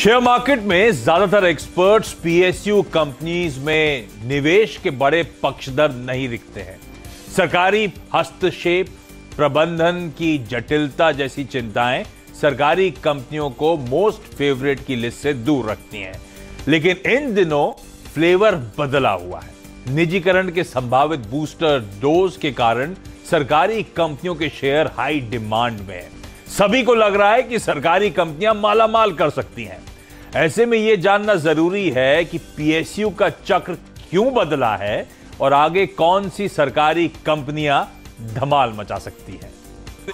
Share market में ज्यादातर experts PSU companies में निवेश के बड़े पक्षधर नहीं दिखते हैं। सरकारी हस्तक्षेप, प्रबंधन की जटिलता जैसी चिंताएं सरकारी कंपनियों को मोस्ट फेवरेट की लिस्ट से दूर रखती हैं। लेकिन इन दिनों फ्लेवर बदला हुआ है। निजीकरण के संभावित बूस्टर डोज के कारण सरकारी कंपनियों के शेयर हाई डिमांड में है। सभी को लग रहा है कि सरकारी कंपनियां मालामाल कर सकती हैं। ऐसे में यह जानना जरूरी है कि पीएसयू का चक्र क्यों बदला है और आगे कौन सी सरकारी कंपनियां धमाल मचा सकती हैं।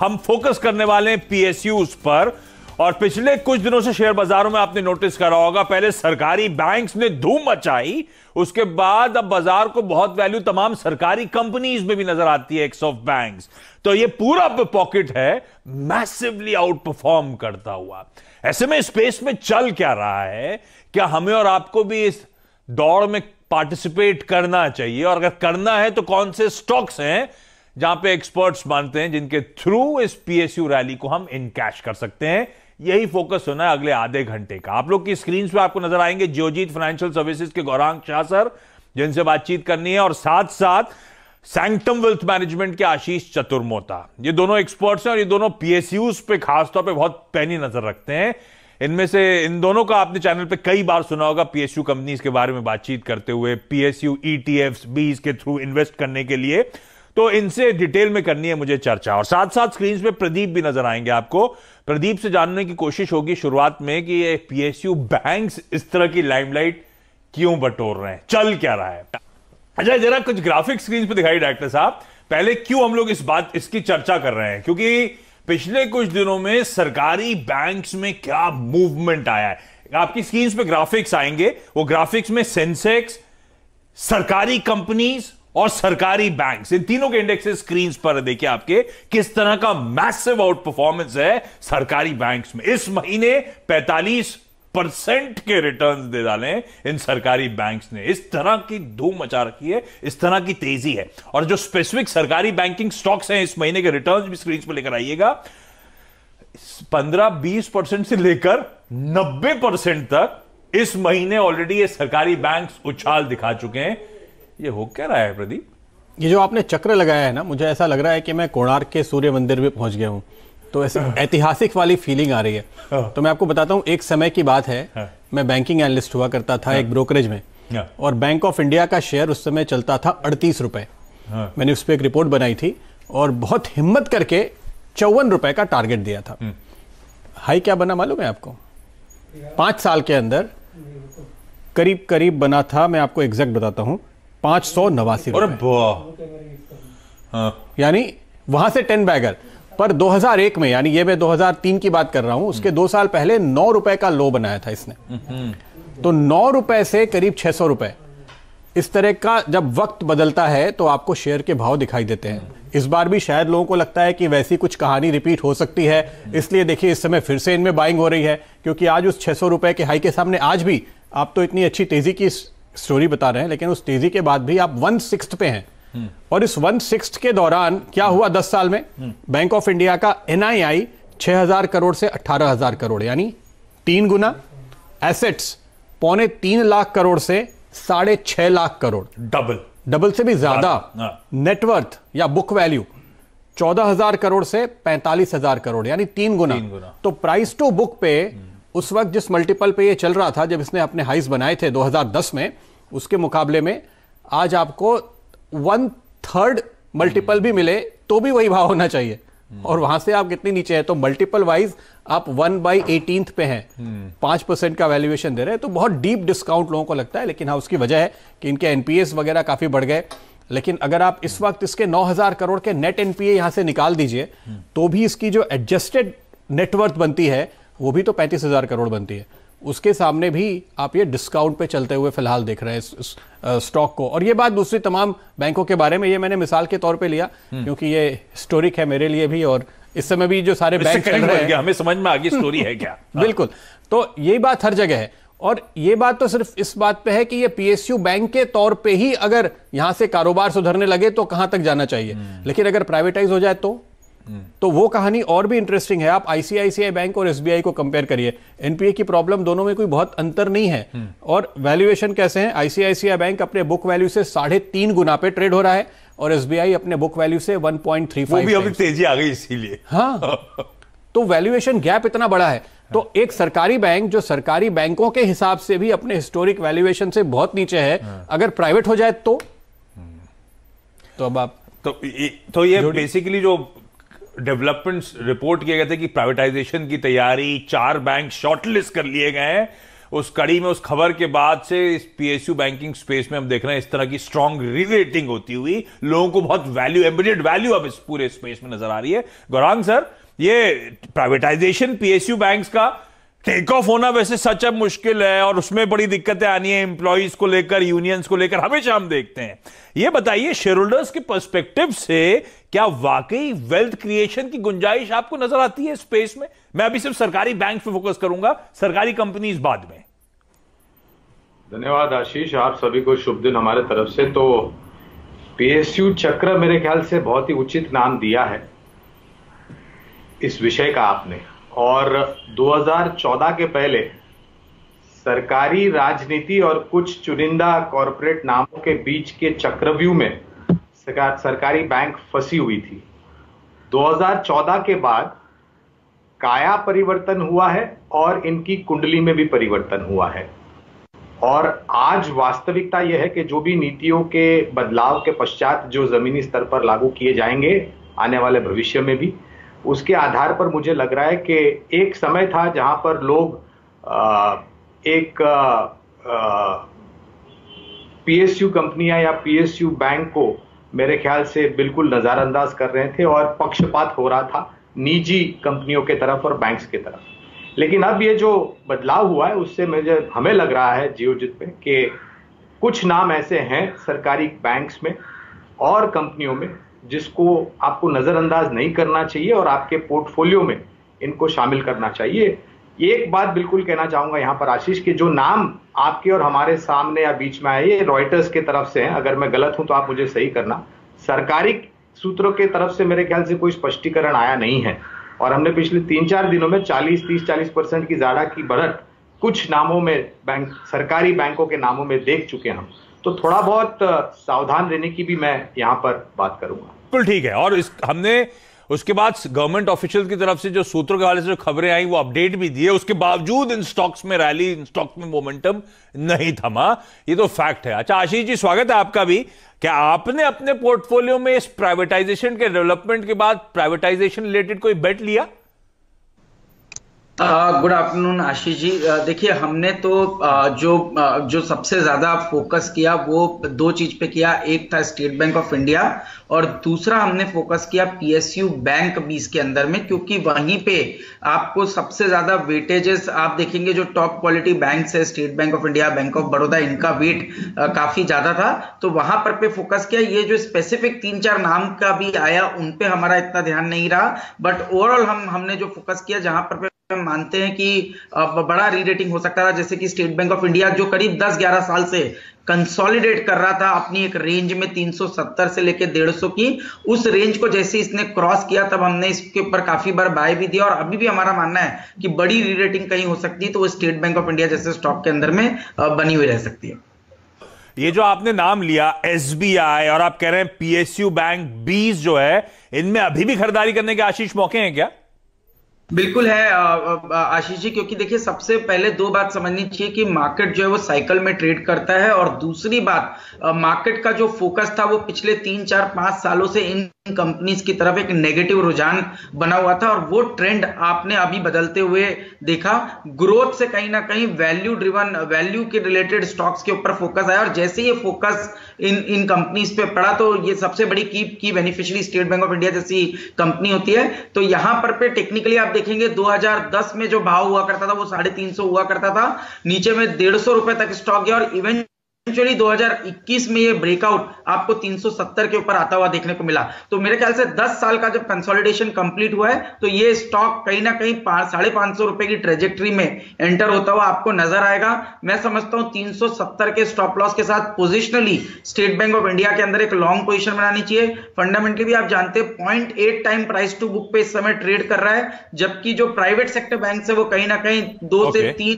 हम फोकस करने वाले हैं पीएसयूज पर। और पिछले कुछ दिनों से शेयर बाजारों में आपने नोटिस करा होगा, पहले सरकारी बैंक्स ने धूम मचाई, उसके बाद अब बाजार को बहुत वैल्यू तमाम सरकारी कंपनीज में भी नजर आती है, एक्स ऑफ बैंक्स। तो ये पूरा पॉकेट है मैसिवली आउट परफॉर्म करता हुआ। ऐसे में स्पेस में चल क्या रहा है, क्या हमें और आपको भी इस दौड़ में पार्टिसिपेट करना चाहिए, और अगर करना है तो कौन से स्टॉक्स हैं जहां पे एक्सपर्ट्स मानते हैं जिनके थ्रू इस पीएसयू रैली को हम इनकैश कर सकते हैं। यही फोकस होना है अगले आधे घंटे का। आप लोग की स्क्रीन पे आपको नजर आएंगे जियोजीत फाइनेंशियल सर्विसेज के गौरांग शाह सर, जिनसे बातचीत करनी है, और साथ साथ सैंक्टम वेल्थ मैनेजमेंट के आशीष चतुर्मोता। ये दोनों एक्सपर्ट्स हैं और ये दोनों पीएसयूज पे खासतौर पे बहुत पैनी नजर रखते हैं। इनमें से इन दोनों का आपने चैनल पे कई बार सुना होगा पीएसयू कंपनीज के बारे में बातचीत करते हुए, पीएसयू ईटीएफ्स बीज के थ्रू इन्वेस्ट करने के लिए। तो इनसे डिटेल में करनी है मुझे चर्चा। और साथ साथ स्क्रीन पे प्रदीप भी नजर आएंगे आपको। प्रदीप से जानने की कोशिश होगी शुरुआत में कि ये पीएसयू बैंक्स इस तरह की लाइमलाइट क्यों बटोर रहे हैं, चल क्या रहा है। अच्छा, जरा कुछ ग्राफिक स्क्रीन पे दिखाई डायरेक्टर साहब। पहले क्यों हम लोग इसकी चर्चा कर रहे हैं, क्योंकि पिछले कुछ दिनों में सरकारी बैंक्स में क्या मूवमेंट आया है। आपकी स्क्रीन पे ग्राफिक्स आएंगे, वो ग्राफिक्स में सेंसेक्स, सरकारी कंपनीज और सरकारी बैंक्स, इन तीनों के इंडेक्सेस स्क्रीन पर देखिए आपके, किस तरह का मैसिव आउट परफॉर्मेंस है सरकारी बैंक्स में। इस महीने 45% के रिटर्न्स दे डाले इन सरकारी बैंक्स ने। इस तरह की धूम मचा रखी है, इस तरह की तेजी है। और जो स्पेसिफिक सरकारी बैंकिंग स्टॉक्स हैं, इस महीने के रिटर्न्स भी स्क्रीन पर लेकर आइएगा। 15-20% से लेकर 90% तक इस महीने ऑलरेडी ये सरकारी बैंक्स उछाल दिखा चुके हैं। ये हो क्या रहा है प्रदीप? ये जो आपने चक्र लगाया है ना, मुझे ऐसा लग रहा है कि मैं कोणार्क के सूर्य मंदिर में पहुंच गया हूं। तो ऐसे ऐतिहासिक वाली फीलिंग आ रही है। तो मैं आपको बताता हूं, एक समय की बात है, मैं बैंकिंग एनालिस्ट हुआ करता था एक ब्रोकरेज में, और बैंक ऑफ इंडिया का शेयर उस समय चलता था 38 रुपए। मैंने उस पर एक रिपोर्ट बनाई थी और बहुत हिम्मत करके 54 रुपए का टारगेट दिया था। हाई क्या बना मालूम है आपको? 5 साल के अंदर करीब करीब बना था, मैं आपको एग्जैक्ट बताता हूं, 589 रुपए। यानी वहां से 10 बैगर। पर 2001 में, यानी ये मैं 2003 की बात कर रहा हूं, उसके 2 साल पहले 9 रुपए का लो बनाया था इसने। तो 9 रुपए से करीब 600 रुपए। इस तरह का जब वक्त बदलता है तो आपको शेयर के भाव दिखाई देते हैं। इस बार भी शायद लोगों को लगता है कि वैसी कुछ कहानी रिपीट हो सकती है, इसलिए देखिए इस समय फिर से इनमें बाइंग हो रही है, क्योंकि आज उस 600 रुपए के हाई के सामने आज भी आप तो इतनी अच्छी तेजी की स्टोरी बता रहे हैं, लेकिन उस तेजी के बाद भी आप 1/6 पे हैं। और इस 1/6 के दौरान क्या हुआ 10 साल में? बैंक ऑफ इंडिया का एनआईआई 6,000 करोड़ से 18,000 करोड़, यानी 3 गुना। एसेट्स 3.25 लाख करोड़ से 6.5 लाख करोड़, डबल से भी ज्यादा। नेटवर्थ या बुक वैल्यू 14,000 करोड़ से 45,000 करोड़, यानी 3 गुना। तो प्राइस टू बुक पे उस वक्त जिस मल्टीपल पे ये चल रहा था, जब इसने अपने हाइस बनाए थे 2010 में, उसके मुकाबले में आज आपको 1/3 मल्टीपल भी मिले तो भी वही भाव होना चाहिए। और वहां से आप कितनी नीचे है, तो मल्टीपल वाइज आप 1/18 पे हैं, 5% का वैल्यूएशन दे रहे हैं। तो बहुत डीप डिस्काउंट लोगों को लगता है, लेकिन हाँ, उसकी वजह है कि इनके एनपीएस वगैरह काफी बढ़ गए। लेकिन अगर आप इस वक्त इसके 9,000 करोड़ के नेट एनपीए यहां से निकाल दीजिए, तो भी इसकी जो एडजस्टेड नेटवर्थ बनती है वो भी तो 35,000 करोड़ बनती है। उसके सामने भी आप ये डिस्काउंट पे चलते हुए फिलहाल देख रहे हैं इस स्टॉक को। और ये बात दूसरी तमाम बैंकों के बारे में, ये मैंने मिसाल के तौर पे लिया क्योंकि ये हिस्टोरिक है मेरे लिए भी, और इस समय भी जो सारे बैंक चल रहे हैं हमें समझ में आ गई स्टोरी है क्या। बिल्कुल, तो यही बात हर जगह है। और ये बात तो सिर्फ इस बात पे है कि ये पीएसयू बैंक के तौर पे ही अगर यहां से कारोबार सुधरने लगे तो कहां तक जाना चाहिए, लेकिन अगर प्राइवेटाइज हो जाए तो तो वो कहानी और भी इंटरेस्टिंग है। आप आईसीआईसीआई बैंक और एसबीआई को कंपेयर करिए, एनपीए की प्रॉब्लम दोनों में कोई बहुत अंतर नहीं है। और वैल्यूएशन कैसे है, आईसीआईसीआई बैंक अपने बुक वैल्यू से 3.5 गुना पे ट्रेड हो रहा है और एसबीआई अपने बुक वैल्यू से 1.35। वो भी अभी तेजी आ गई इसीलिए। हाँ, तो वैल्यूएशन गैप इतना बड़ा है। तो एक सरकारी बैंक जो सरकारी बैंकों के हिसाब से भी अपने हिस्टोरिक वैल्यूएशन से बहुत नीचे है, अगर प्राइवेट हो जाए तो अब आप तो ये बेसिकली जो डेवलपमेंट्स रिपोर्ट किए गए थे कि प्राइवेटाइजेशन की तैयारी, 4 बैंक शॉर्टलिस्ट कर लिए गए हैं, उस कड़ी में उस खबर के बाद से इस पीएसयू बैंकिंग स्पेस में हम देख रहे हैं इस तरह की स्ट्रांग रीरेटिंग होती हुई, लोगों को बहुत वैल्यू, एम्बेडेड वैल्यू अब इस पूरे स्पेस में नजर आ रही है। गौरांग सर, ये प्राइवेटाइजेशन पीएसयू बैंक्स का टेक ऑफ होना वैसे सच अब मुश्किल है और उसमें बड़ी दिक्कतें आनी है, एम्प्लॉइज को लेकर, यूनियंस को लेकर, हमेशा हम देखते हैं। ये बताइए, शेयर होल्डर्स के पर्सपेक्टिव से क्या वाकई वेल्थ क्रिएशन की गुंजाइश आपको नजर आती है स्पेस में? मैं अभी सिर्फ सरकारी बैंक पे फोकस करूंगा, सरकारी कंपनीज बाद में। धन्यवाद आशीष, आप सभी को शुभ दिन हमारे तरफ से। तो पीएसयू चक्र मेरे ख्याल से बहुत ही उचित नाम दिया है इस विषय का आपने। और 2014 के पहले सरकारी राजनीति और कुछ चुनिंदा कॉरपोरेट नामों के बीच के चक्रव्यूह में सरकारी बैंक फंसी हुई थी। 2014 के बाद काया परिवर्तन हुआ है और इनकी कुंडली में भी परिवर्तन हुआ है। और आज वास्तविकता यह है कि जो भी नीतियों के बदलाव के पश्चात जो जमीनी स्तर पर लागू किए जाएंगे आने वाले भविष्य में भी, उसके आधार पर मुझे लग रहा है कि एक समय था जहां पर लोग पीएसयू कंपनियां या पीएसयू बैंक को मेरे ख्याल से बिल्कुल नजरअंदाज कर रहे थे और पक्षपात हो रहा था निजी कंपनियों के तरफ और बैंक्स के तरफ। लेकिन अब ये जो बदलाव हुआ है उससे हमें लग रहा है जियोजित पे कि कुछ नाम ऐसे हैं सरकारी बैंक्स में और कंपनियों में जिसको आपको नजरअंदाज नहीं करना चाहिए और आपके पोर्टफोलियो में इनको शामिल करना चाहिए। एक बात बिल्कुल कहना चाहूंगा यहां पर आशीष, कि जो नाम आपके और हमारे सामने या बीच में आए ये रॉयटर्स के तरफ से हैं, अगर मैं गलत हूं तो आप मुझे सही करना। सरकारी सूत्रों के तरफ से मेरे ख्याल से कोई स्पष्टीकरण आया नहीं है और हमने पिछले 3-4 दिनों में 30-40% की ज्यादा की बढ़त कुछ नामों में, बैंक सरकारी बैंकों के नामों में देख चुके हैं हम। तो थोड़ा बहुत सावधान रहने की भी मैं यहां पर बात करूंगा। बिल्कुल ठीक है। और हमने उसके बाद गवर्नमेंट ऑफिशियल की तरफ से जो सूत्रों के हवाले से जो खबरें आई वो अपडेट भी दी है, उसके बावजूद इन स्टॉक्स में रैली, इन स्टॉक्स में मोमेंटम नहीं थमा, ये तो फैक्ट है। अच्छा आशीष जी, स्वागत है आपका भी। क्या आपने अपने पोर्टफोलियो में इस प्राइवेटाइजेशन के डेवलपमेंट के बाद प्राइवेटाइजेशन रिलेटेड कोई बेट लिया? Good afternoon Ashish ji. देखिए, हमने तो जो सबसे ज्यादा फोकस किया वो 2 चीज पे किया। एक था स्टेट बैंक ऑफ इंडिया और दूसरा हमने फोकस किया पीएसयू बैंक 20 के अंदर में, क्योंकि वहीं पे आपको सबसे ज्यादा वेटेजेस आप देखेंगे। जो टॉप क्वालिटी बैंक्स है, state bank of India, bank of Baroda, इनका वेट काफी ज्यादा था, तो वहां पर पे फोकस किया। ये जो स्पेसिफिक 3-4 नाम का भी आया उन पे हमारा इतना ध्यान नहीं रहा, बट ओवरऑल हमने जो फोकस किया जहां पर हम मानते हैं कि बड़ा रीरेटिंग हो सकता था, जैसे कि स्टेट बैंक ऑफ इंडिया जो करीब 10-11 साल से कंसोलिडेट कर रहा था अपनी एक रेंज में 370 से लेकर 150 की, उस रेंज को जैसे इसने क्रॉस किया तब हमने इसके ऊपर काफी बार बाय भी दिया और अभी भी हमारा मानना है कि बड़ी रीरेटिंग कहीं हो सकती है तो वो स्टेट बैंक ऑफ इंडिया जैसे स्टॉक के अंदर में बनी हुई रह सकती है। ये जो आपने नाम लिया एसबीआई और आप कह रहे हैं पीएसयू बैंक 20 जो है, इनमें अभी भी खरीदारी करने के आशीष मौके हैं क्या? बिल्कुल है आशीष जी, क्योंकि देखिए सबसे पहले 2 बात समझनी चाहिए कि मार्केट जो है वो साइकिल में ट्रेड करता है और दूसरी बात मार्केट का जो फोकस था वो पिछले 3-4-5 सालों से इन कंपनीज की तरफ एक नेगेटिव रुझान बना हुआ था और वो ट्रेंड आपने अभी बदलते हुए देखा। ग्रोथ से कहीं ना कहीं वैल्यू ड्रिवन, वैल्यू के रिलेटेड स्टॉक्स के ऊपर फोकस आया और जैसे ये फोकस इन कंपनीज पे पड़ा तो ये सबसे बड़ी की beneficiary state bank of India जैसी कंपनी होती है। तो यहां पर पे टेक्निकली आप देखेंगे 2010 में जो भाव हुआ करता था वो 350 हुआ करता था, नीचे में 150 रुपए तक स्टॉक गया और इवेंट इवेंचुअली 2021 में ये ब्रेकआउट आपको 370 के ऊपर आता हुआ देखने को मिला। तो मेरे ख्याल से 10 साल का जब कंसोलिडेशन कंप्लीट हुआ है तो ये स्टॉक कहीं ना कहीं 550 रुपए की ट्रेजेक्टरी में एंटर होता हुआ आपको नजर आएगा। मैं समझता हूं 370 के स्टॉप लॉस के साथ positionally state bank of India के अंदर एक लॉन्ग पोजीशन बनानी चाहिए। फंडामेंटली भी आप जानते हैं 0.8 टाइम प्राइस टू बुक पे इस समय ट्रेड कर रहा है, जबकि जो प्राइवेट सेक्टर बैंक है वो कहीं ना कहीं 2 से 3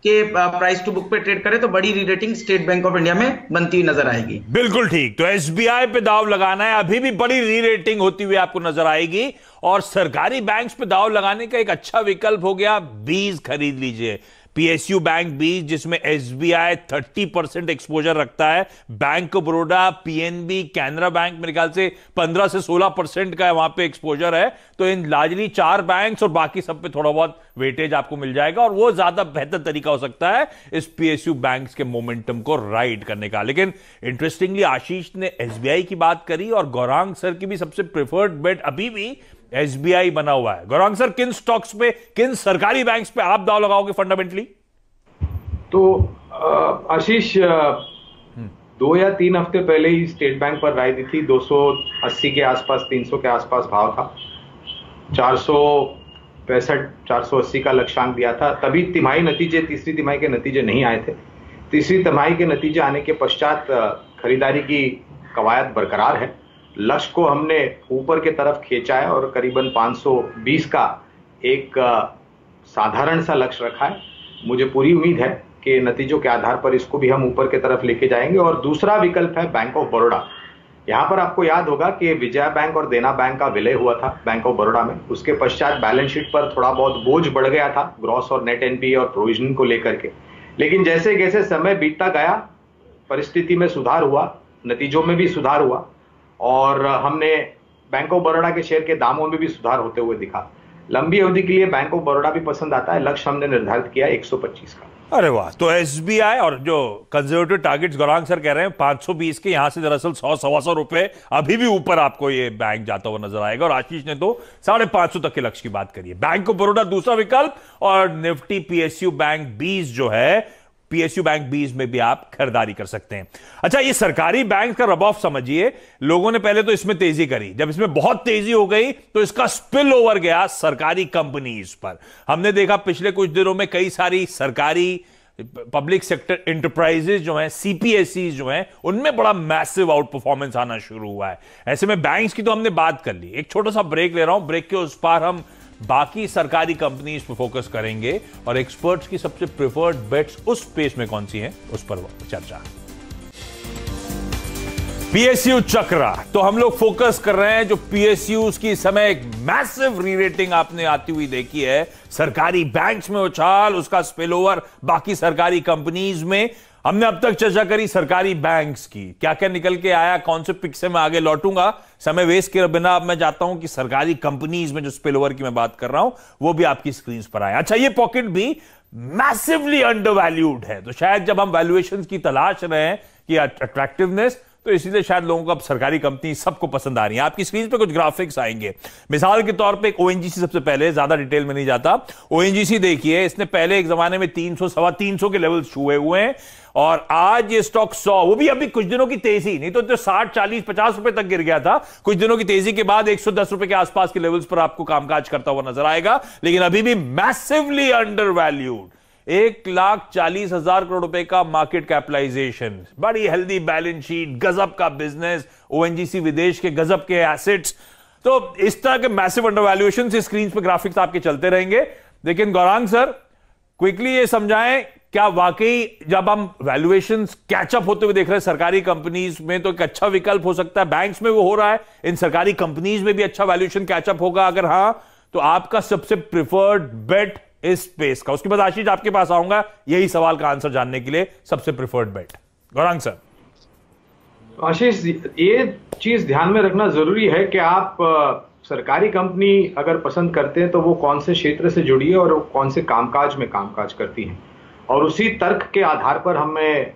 के प्राइस टू बुक पे ट्रेड करे तो बड़ी rerating state bank of India में बनती हुई नजर आएगी। बिल्कुल ठीक। तो एसबीआई पे दाव लगाना है, अभी भी बड़ी रीरेटिंग होती हुई आपको नजर आएगी। और सरकारी बैंक्स पे दाव लगाने का एक अच्छा विकल्प हो गया, बीज खरीद लीजिए। पीएसयू बैंक बीज, जिसमें एसबीआई 30% एक्सपोजर रखता है, bank of Baroda, PNB, Canara bank मेरे ख्याल से 15 से 16% का है वहां पे एक्सपोजर है। तो इन लार्जली 4 बैंक्स और बाकी सब पे थोड़ा बहुत वेटेज आपको मिल जाएगा और वो ज्यादा बेहतर तरीका हो सकता है इस पीएसयू बैंक्स के मोमेंटम को राइड करने का। लेकिन इंटरेस्टिंगली आशीष ने एसबीआई की बात करी और गौरांग सर की भी सबसे प्रेफर्ड बेट अभी भी एसबीआई बना हुआ है। गौरांग सर, किन स्टॉक्स पे, किन सरकारी बैंक्स पे आप दाव लगाओगे फंडामेंटली? तो आशीष 2 या 3 हफ्ते पहले ही स्टेट बैंक पर राय दी थी, 280 के आसपास, 300 के आसपास भाव था, 465 480 का लक्ष्यांक दिया था। तभी तिमाही नतीजे, तीसरी तिमाही के नतीजे नहीं आए थे। तीसरी तिमाही के नतीजे आने के पश्चात खरीदारी की कवायद बरकरार है। लक्ष्य को हमने ऊपर के तरफ खींचा है और करीबन 520 का एक साधारण सा लक्ष्य रखा है। मुझे पूरी उम्मीद है कि नतीजों के आधार पर इसको भी हम ऊपर के तरफ लेके जाएंगे। और दूसरा विकल्प है बैंक ऑफ बड़ौदा। यहां पर आपको याद होगा कि विजया बैंक और देना बैंक का विलय हुआ था बैंक ऑफ बड़ौदा में। उसके पश्चात बैलेंस शीट पर थोड़ा बहुत बोझ बढ़ गया था ग्रॉस और नेट एनपीए और प्रोविजनिंग को लेकर के। लेकिन जैसे जैसे समय बीतता गया परिस्थिति में सुधार हुआ, नतीजों में भी सुधार हुआ और हमने बैंक ऑफ बड़ौदा के शेयर के दामों में भी सुधार होते हुए दिखा। लंबी अवधि के लिए बैंक ऑफ बड़ौदा भी पसंद आता है। लक्ष्य हमने निर्धारित किया 125 का। अरे वाह। तो एसबीआई और जो कंजर्वेटिव टारगेट्स गौरांग सर कह रहे हैं 520 के, यहां से दरअसल 100-125 रुपए अभी भी ऊपर आपको ये बैंक जाता हुआ नजर आएगा। और आशीष ने तो 550 तक के लक्ष्य की बात करी है। बैंक ऑफ बड़ौदा दूसरा विकल्प और निफ्टी पीएसयू बैंक बीज जो है, पीएसयू बैंक बीज में भी आप खरीदारी कर सकते हैं। अच्छा, ये सरकारी बैंक का रब ऑफ समझिए। लोगों ने पहले तो इसमें तेजी करी, जब इसमें बहुत तेजी हो गई तो इसका स्पिल ओवर गया सरकारी कंपनीज पर। हमने देखा पिछले कुछ दिनों में कई सारी सरकारी पब्लिक सेक्टर एंटरप्राइजेज जो हैं, सीपीएसई जो हैं, उनमें बड़ा मैसिव आउट परफॉर्मेंस आना शुरू हुआ है। ऐसे में बैंक्स की तो हमने बात कर ली। एक छोटा सा ब्रेक ले रहा हूं, ब्रेक के उस पार हम बाकी सरकारी कंपनीज पर फोकस करेंगे और एक्सपर्ट्स की सबसे प्रेफर्ड बेट्स उस स्पेस में कौन सी हैं उस पर चर्चा। पीएसयू चक्रा, तो हम लोग फोकस कर रहे हैं जो पीएसयूज की समय एक मैसिव रीरेटिंग आपने आती हुई देखी है, सरकारी बैंक्स में उछाल, उसका स्पिल ओवर बाकी सरकारी कंपनीज में। हमने अब तक चर्चा करी सरकारी बैंक्स की, क्या क्या निकल के आया, कौन से पिक से मैं आगे लौटूंगा। समय वेस्ट किए बिना अब मैं चाहता हूं कि सरकारी कंपनीज में जो स्पिल ओवर की मैं बात कर रहा हूं वो भी आपकी स्क्रीन पर आए। अच्छा, ये पॉकेट भी मैसिवली अंडरवैल्यूड है, तो शायद जब हम वैल्यूएशन की तलाश रहे हैं कि अट्रैक्टिवनेस, तो इसीलिए शायद लोगों को अब सरकारी कंपनी सबको पसंद आ रही है। आपकी स्क्रीन पे कुछ ग्राफिक्स आएंगे। मिसाल के तौर पे एक ओएनजीसी सबसे पहले, ज्यादा डिटेल में नहीं जाता। ओएनजीसी देखिए, इसने पहले एक जमाने में 300, 350 के लेवल छुए हुए हैं और आज ये स्टॉक 100, वो भी अभी कुछ दिनों की तेजी, नहीं तो 60, 40, 50 रुपए तक गिर गया था। कुछ दिनों की तेजी के बाद 110 रुपए के आसपास के लेवल्स पर आपको कामकाज करता हुआ नजर आएगा, लेकिन अभी भी मैसिवली अंडरवैल्यूड। 1,40,000 करोड़ रुपए का मार्केट कैपिटलाइजेशन, बड़ी हेल्दी बैलेंस शीट, गजब का बिजनेस, ओएनजीसी विदेश के गजब के एसेट्स। तो इस तरह के मैसिव अंडरवैल्यूएशन से स्क्रीन पर ग्राफिक्स आपके चलते रहेंगे। लेकिन गौरांग सर, क्विकली ये समझाएं, क्या वाकई जब हम वैल्यूएशंस कैचअप होते हुए देख रहे हैं सरकारी कंपनीज में, तो एक अच्छा विकल्प हो सकता है? बैंक्स में वो हो रहा है, इन सरकारी कंपनीज में भी अच्छा वैल्यूएशन कैचअप होगा? अगर हां, तो आपका सबसे प्रिफर्ड बेट इस स्पेस का। उसके बाद आशीष आपके पास आऊंगा यही सवाल का आंसर जानने के लिए, सबसे प्रिफर्ड बेट। गौरांग सर। आशीष, ये चीज ध्यान में रखना जरूरी है कि आप सरकारी कंपनी अगर पसंद करते हैं तो वो कौन से क्षेत्र से जुड़ी है और वो कौन से कामकाज में कामकाज करती है। और उसी तर्क के आधार पर हमें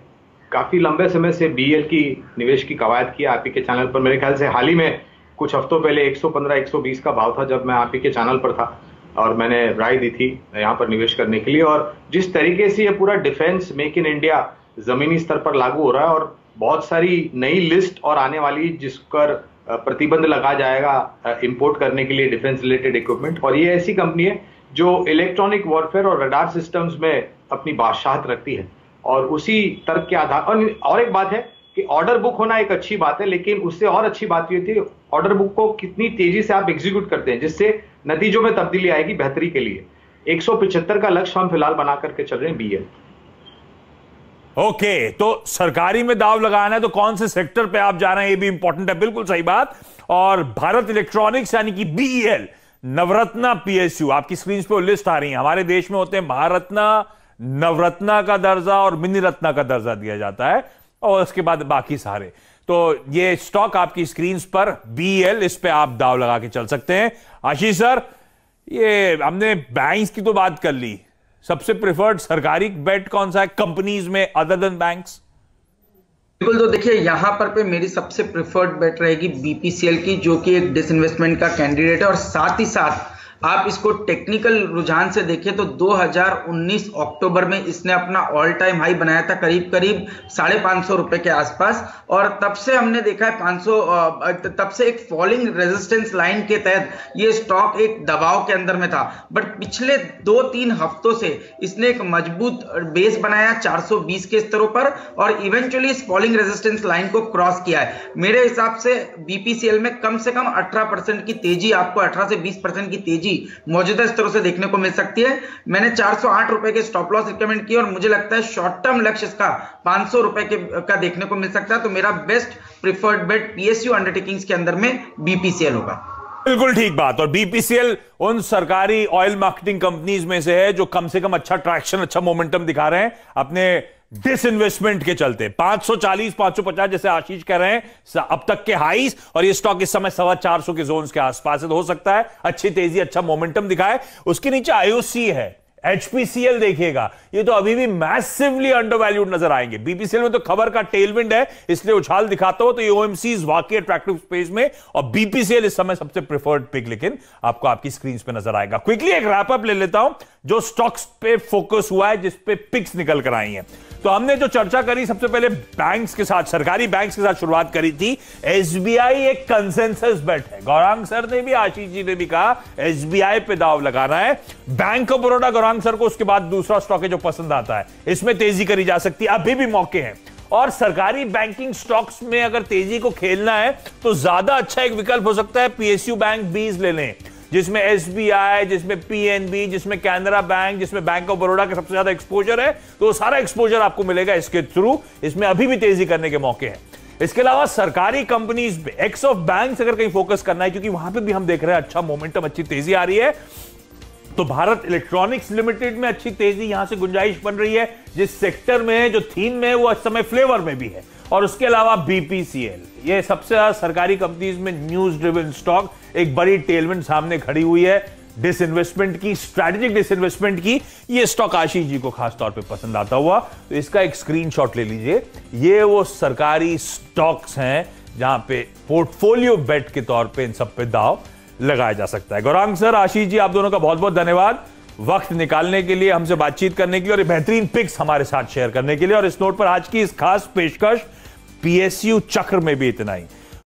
काफी लंबे समय से बीएल की निवेश की कवायद की आपी के चैनल पर। मेरे ख्याल से हाल ही में कुछ हफ्तों पहले 115-120 का भाव था जब मैं आपी के चैनल पर था और मैंने राय दी थी यहां पर निवेश करने के लिए। और जिस तरीके से ये पूरा डिफेंस, मेक इन इंडिया जमीनी स्तर पर लागू हो रहा है और बहुत सारी नई लिस्ट और आने वाली जिस पर प्रतिबंध लगा जाएगा इंपोर्ट करने के लिए डिफेंस रिलेटेड इक्विपमेंट। और ये ऐसी कंपनी है जो इलेक्ट्रॉनिक वॉरफेयर और रडार सिस्टम्स में अपनी बादशाहत रखती है और उसी तर्क के आधार और एक बात है कि ऑर्डर बुक होना एक अच्छी बात है, लेकिन उससे और अच्छी बात ये थी ऑर्डर बुक को कितनी तेजी से आप एग्जीक्यूट करते हैं जिससे नतीजों में तब्दीली आएगी बेहतरी के लिए। 175 का लक्ष्य हम फिलहाल बना करके चल रहे हैं BL। ओके, तो सरकारी में दाव लगाना है तो कौन से सेक्टर पे आप जा रहे हैं ये भी इंपॉर्टेंट है, बिल्कुल सही बात। और भारत इलेक्ट्रॉनिक्स यानी कि BEL, नवरत्ना PSU, आपकी स्क्रीन पे लिस्ट आ रही है। हमारे देश में होते हैं महारत्ना, नवरत्ना का दर्जा और मिनी रत्ना का दर्जा दिया जाता है और उसके बाद बाकी सारे। तो ये स्टॉक आपकी स्क्रीन पर BEL, इस पे आप दाव लगा के चल सकते हैं। आशीष सर, ये हमने बैंक्स की तो बात कर ली, सबसे प्रेफर्ड सरकारी बेट कौन सा है कंपनीज में अदर देन बैंक्स? बिल्कुल, तो देखिए यहाँ पर मेरी सबसे प्रेफर्ड बेट रहेगी BPCL की, जो कि एक डिसइन्वेस्टमेंट का कैंडिडेट है। और साथ ही साथ आप इसको टेक्निकल रुझान से देखें तो 2019 अक्टूबर में इसने अपना ऑल टाइम हाई बनाया था करीब 550 रुपए के आसपास, और तब से हमने देखा है 500, तब से एक फॉलिंग रेजिस्टेंस लाइन के तहत ये स्टॉक एक दबाव के अंदर में था। बट पिछले 2-3 हफ्तों से इसने एक मजबूत बेस बनाया 420 के स्तरों पर और इवेंचुअली इस फॉलिंग रेजिस्टेंस लाइन को क्रॉस किया है। मेरे हिसाब से BPCL में कम से कम 18% की तेजी, आपको 18 से 20% की तेजी मौजूदा स्तरों से देखने को मिल सकती है। मैंने 408 रुपए के स्टॉप लॉस रिकमेंड किए और मुझे लगता है शॉर्ट टर्म लक्ष्य इसका 500 रुपए का देखने को मिल सकता है। तो मेरा बेस्ट प्रिफर्ड बेट PSU अंडरटेकिंग्स के अंदर में BPCL होगा। बिल्कुल ठीक बात। और BPCL उन सरकारी ऑयल मार्केटिंग कंपनीज में से है जो कम से कम अच्छा ट्रैक्शन, अच्छा मोमेंटम दिखा रहे हैं अपने डिसइन्वेस्टमेंट के चलते। 540, 550 जैसे आशीष कह रहे हैं अब तक के हाईज, और ये स्टॉक इस समय 425 के जोन्स के आसपास है। तो हो सकता है अच्छी तेजी, अच्छा मोमेंटम दिखाए। उसके नीचे IOC है, HPCL देखिएगा, ये तो अभी भी मैसिवली अंडरवैल्यूड नजर आएंगे। BPCL में तो खबर का टेलविंड है इसलिए उछाल दिखाता हो, तो ये OMCs वाकई अट्रैक्टिव स्पेस में, और BPCL इस समय सबसे प्रेफर्ड पिक लेकिन आपको आपकी स्क्रीन पे नजर आएगा। क्विकली एक रैप अप ले लेता हूं जो स्टॉक्स पे फोकस हुआ है, जिस पे पिक्स निकल कर आई हैं। तो हमने जो चर्चा करी सबसे पहले बैंक्स के साथ, सरकारी बैंक्स के साथ शुरुआत करी थी। SBI एक कंसेंसस बेट है, गौरांग सर ने भी, आशीष जी ने भी कहा SBI पे दाव लगाना है। Bank of Baroda Gaurang sir को उसके बाद दूसरा स्टॉक है जो पसंद आता है, इसमें तेजी करी जा सकती है, अभी भी मौके हैं। और सरकारी बैंकिंग स्टॉक्स में अगर तेजी को खेलना है तो ज्यादा अच्छा एक विकल्प हो सकता है PSU बैंक 20 ले लें, जिसमें SBI, जिसमें PNB, जिसमें कैनरा बैंक, जिसमें बैंक ऑफ बड़ौदा का सबसे ज्यादा एक्सपोजर है। तो सारा एक्सपोजर आपको मिलेगा इसके थ्रू, इसमें अभी भी तेजी करने के मौके हैं। इसके अलावा सरकारी कंपनीज पे एक्स ऑफ बैंक अगर कहीं फोकस करना है, क्योंकि वहां पे भी हम देख रहे हैं अच्छा मोमेंटम, अच्छी तेजी आ रही है, तो भारत इलेक्ट्रॉनिक्स लिमिटेड में अच्छी तेजी यहां से गुंजाइश बन रही है। जिस सेक्टर में है, जो थीम में है, वो इस समय फ्लेवर में भी है। और उसके अलावा BPCL, ये सबसे ज्यादा सरकारी कंपनीज में न्यूज ड्रिवन स्टॉक, एक बड़ी टेलविंड सामने खड़ी हुई है डिसइन्वेस्टमेंट की, स्ट्रैटेजिक डिसइन्वेस्टमेंट की। ये स्टॉक आशीष जी को खास तौर पे पसंद आता हुआ, तो इसका एक स्क्रीनशॉट ले लीजिए। ये वो सरकारी स्टॉक्स हैं जहां पे पोर्टफोलियो बेट के तौर पे इन सब पे दाव लगाया जा सकता है। गौरांग सर, आशीष जी, आप दोनों का बहुत बहुत धन्यवाद वक्त निकालने के लिए, हमसे बातचीत करने के लिए और बेहतरीन पिक्स हमारे साथ शेयर करने के लिए। और इस नोट पर आज की इस खास पेशकश PSU चक्र में भी इतना ही।